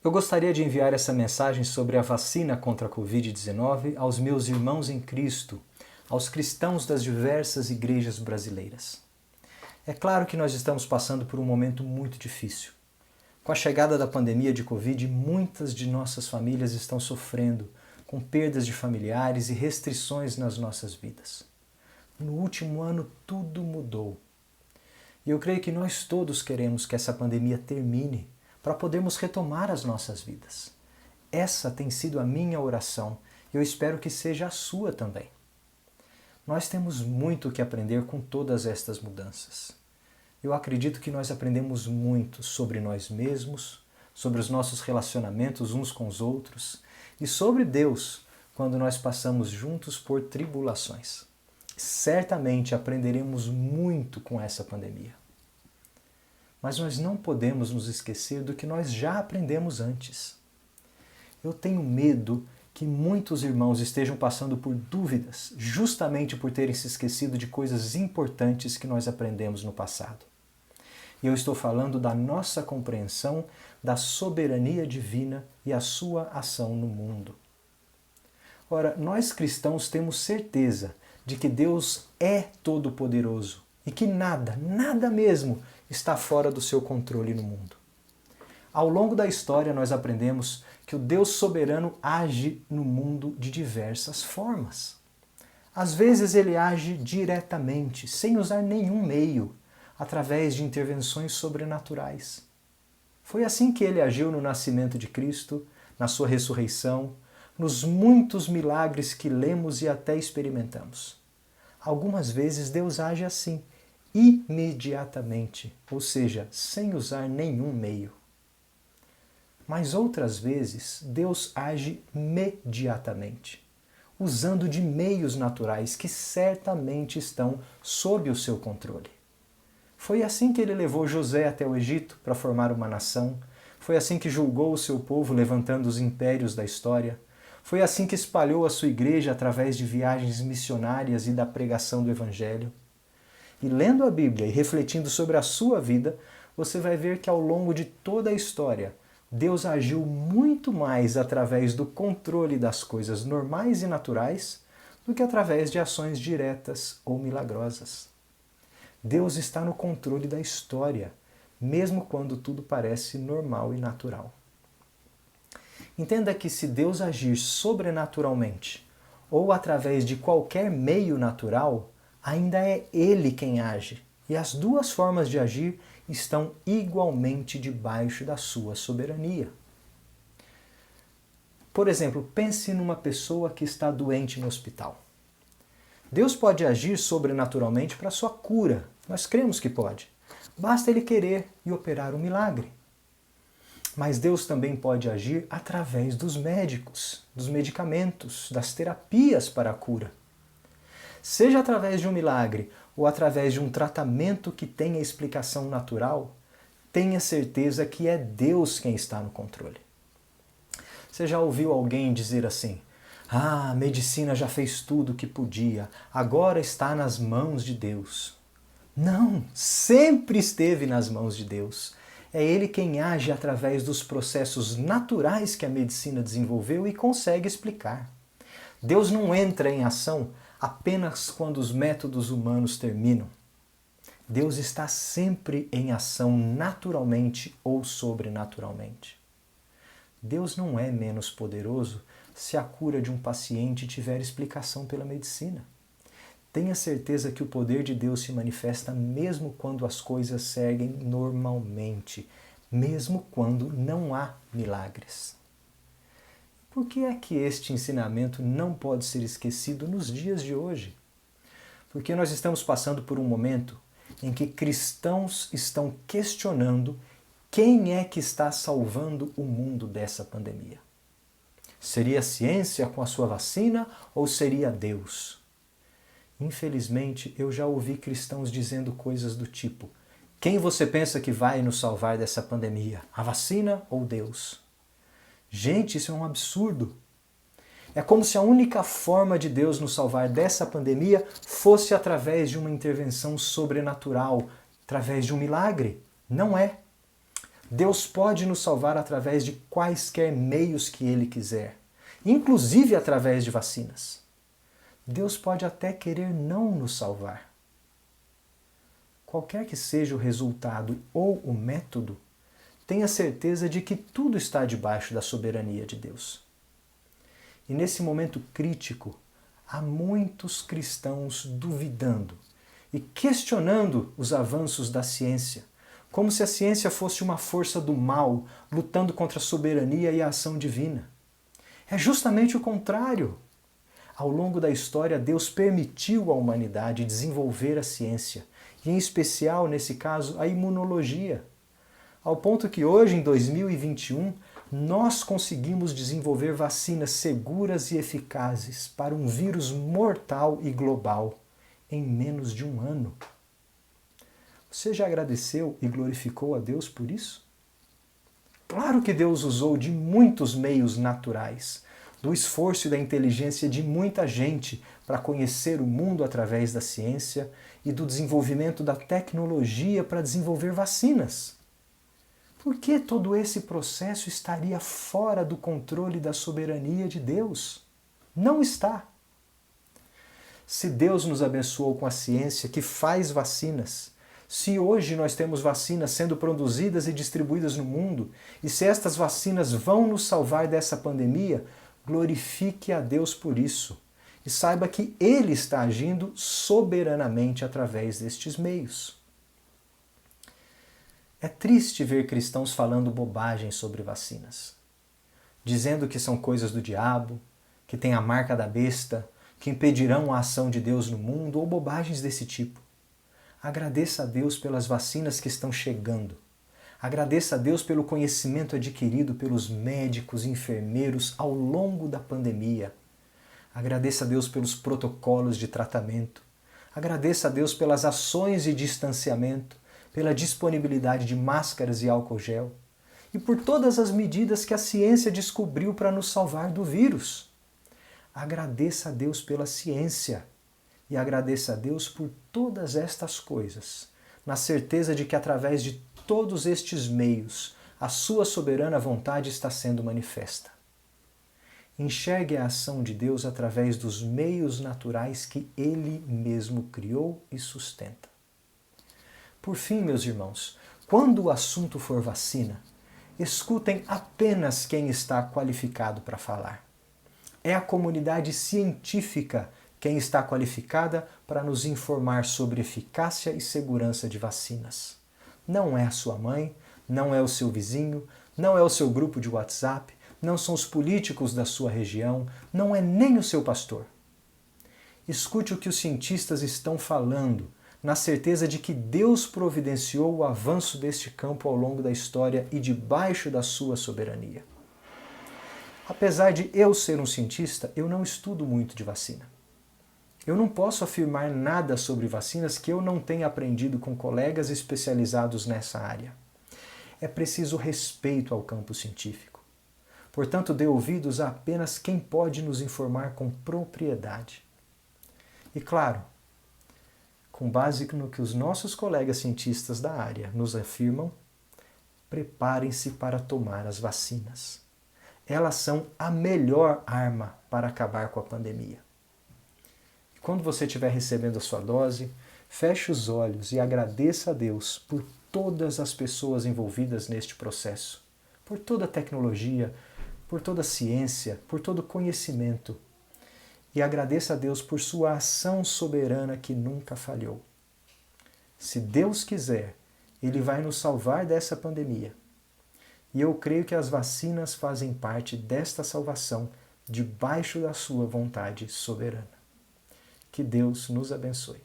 Eu gostaria de enviar essa mensagem sobre a vacina contra a Covid-19 aos meus irmãos em Cristo, aos cristãos das diversas igrejas brasileiras. É claro que nós estamos passando por um momento muito difícil. Com a chegada da pandemia de Covid, muitas de nossas famílias estão sofrendo com perdas de familiares e restrições nas nossas vidas. No último ano, tudo mudou. E eu creio que nós todos queremos que essa pandemia termine para podermos retomar as nossas vidas. Essa tem sido a minha oração e eu espero que seja a sua também. Nós temos muito que aprender com todas estas mudanças. Eu acredito que nós aprendemos muito sobre nós mesmos, sobre os nossos relacionamentos uns com os outros e sobre Deus quando nós passamos juntos por tribulações. Certamente aprenderemos muito com essa pandemia. Mas nós não podemos nos esquecer do que nós já aprendemos antes. Eu tenho medo que muitos irmãos estejam passando por dúvidas justamente por terem se esquecido de coisas importantes que nós aprendemos no passado. E eu estou falando da nossa compreensão da soberania divina e a sua ação no mundo. Ora, nós cristãos temos certeza de que Deus é todo-poderoso e que nada, nada mesmo, está fora do seu controle no mundo. Ao longo da história nós aprendemos que o Deus soberano age no mundo de diversas formas. Às vezes ele age diretamente, sem usar nenhum meio, através de intervenções sobrenaturais. Foi assim que ele agiu no nascimento de Cristo, na sua ressurreição, nos muitos milagres que lemos e até experimentamos. Algumas vezes Deus age assim, imediatamente, ou seja, sem usar nenhum meio. Mas outras vezes Deus age mediatamente, usando de meios naturais que certamente estão sob o seu controle. Foi assim que ele levou José até o Egito para formar uma nação. Foi assim que julgou o seu povo levantando os impérios da história. Foi assim que espalhou a sua igreja através de viagens missionárias e da pregação do Evangelho. E lendo a Bíblia e refletindo sobre a sua vida, você vai ver que ao longo de toda a história, Deus agiu muito mais através do controle das coisas normais e naturais do que através de ações diretas ou milagrosas. Deus está no controle da história, mesmo quando tudo parece normal e natural. Entenda que se Deus agir sobrenaturalmente ou através de qualquer meio natural, ainda é Ele quem age, e as duas formas de agir estão igualmente debaixo da sua soberania. Por exemplo, pense numa pessoa que está doente no hospital. Deus pode agir sobrenaturalmente para a sua cura. Nós cremos que pode. Basta Ele querer e operar um milagre. Mas Deus também pode agir através dos médicos, dos medicamentos, das terapias para a cura. Seja através de um milagre ou através de um tratamento que tenha explicação natural, tenha certeza que é Deus quem está no controle. Você já ouviu alguém dizer assim: "Ah, a medicina já fez tudo o que podia, agora está nas mãos de Deus"? Não, sempre esteve nas mãos de Deus. É Ele quem age através dos processos naturais que a medicina desenvolveu e consegue explicar. Deus não entra em ação apenas quando os métodos humanos terminam. Deus está sempre em ação naturalmente ou sobrenaturalmente. Deus não é menos poderoso se a cura de um paciente tiver explicação pela medicina. Tenha certeza que o poder de Deus se manifesta mesmo quando as coisas seguem normalmente, mesmo quando não há milagres. Por que é que este ensinamento não pode ser esquecido nos dias de hoje? Porque nós estamos passando por um momento em que cristãos estão questionando quem é que está salvando o mundo dessa pandemia. Seria a ciência com a sua vacina ou seria Deus? Infelizmente, eu já ouvi cristãos dizendo coisas do tipo: quem você pensa que vai nos salvar dessa pandemia? A vacina ou Deus? Gente, isso é um absurdo. É como se a única forma de Deus nos salvar dessa pandemia fosse através de uma intervenção sobrenatural, através de um milagre. Não é. Deus pode nos salvar através de quaisquer meios que Ele quiser, inclusive através de vacinas. Deus pode até querer não nos salvar. Qualquer que seja o resultado ou o método, tenha certeza de que tudo está debaixo da soberania de Deus. E nesse momento crítico, há muitos cristãos duvidando e questionando os avanços da ciência, como se a ciência fosse uma força do mal lutando contra a soberania e a ação divina. É justamente o contrário. Ao longo da história, Deus permitiu à humanidade desenvolver a ciência, e em especial, nesse caso, a imunologia, ao ponto que hoje, em 2021, nós conseguimos desenvolver vacinas seguras e eficazes para um vírus mortal e global em menos de um ano. Você já agradeceu e glorificou a Deus por isso? Claro que Deus usou de muitos meios naturais, do esforço e da inteligência de muita gente para conhecer o mundo através da ciência e do desenvolvimento da tecnologia para desenvolver vacinas. Por que todo esse processo estaria fora do controle da soberania de Deus? Não está. Se Deus nos abençoou com a ciência que faz vacinas, se hoje nós temos vacinas sendo produzidas e distribuídas no mundo, e se estas vacinas vão nos salvar dessa pandemia, glorifique a Deus por isso. E saiba que Ele está agindo soberanamente através destes meios. É triste ver cristãos falando bobagem sobre vacinas, dizendo que são coisas do diabo, que têm a marca da besta, que impedirão a ação de Deus no mundo, ou bobagens desse tipo. Agradeça a Deus pelas vacinas que estão chegando. Agradeça a Deus pelo conhecimento adquirido pelos médicos e enfermeiros ao longo da pandemia. Agradeça a Deus pelos protocolos de tratamento. Agradeça a Deus pelas ações de distanciamento, pela disponibilidade de máscaras e álcool gel, e por todas as medidas que a ciência descobriu para nos salvar do vírus. Agradeça a Deus pela ciência e agradeça a Deus por todas estas coisas, na certeza de que através de todos estes meios, a sua soberana vontade está sendo manifesta. Enxergue a ação de Deus através dos meios naturais que Ele mesmo criou e sustenta. Por fim, meus irmãos, quando o assunto for vacina, escutem apenas quem está qualificado para falar. É a comunidade científica quem está qualificada para nos informar sobre eficácia e segurança de vacinas. Não é a sua mãe, não é o seu vizinho, não é o seu grupo de WhatsApp, não são os políticos da sua região, não é nem o seu pastor. Escute o que os cientistas estão falando, na certeza de que Deus providenciou o avanço deste campo ao longo da história e debaixo da sua soberania. Apesar de eu ser um cientista, eu não estudo muito de vacina. Eu não posso afirmar nada sobre vacinas que eu não tenha aprendido com colegas especializados nessa área. É preciso respeito ao campo científico. Portanto, dê ouvidos a apenas quem pode nos informar com propriedade. E claro, com base no que os nossos colegas cientistas da área nos afirmam, preparem-se para tomar as vacinas. Elas são a melhor arma para acabar com a pandemia. E quando você estiver recebendo a sua dose, feche os olhos e agradeça a Deus por todas as pessoas envolvidas neste processo, por toda a tecnologia, por toda a ciência, por todo o conhecimento. E agradeça a Deus por sua ação soberana que nunca falhou. Se Deus quiser, Ele vai nos salvar dessa pandemia. E eu creio que as vacinas fazem parte desta salvação debaixo da sua vontade soberana. Que Deus nos abençoe.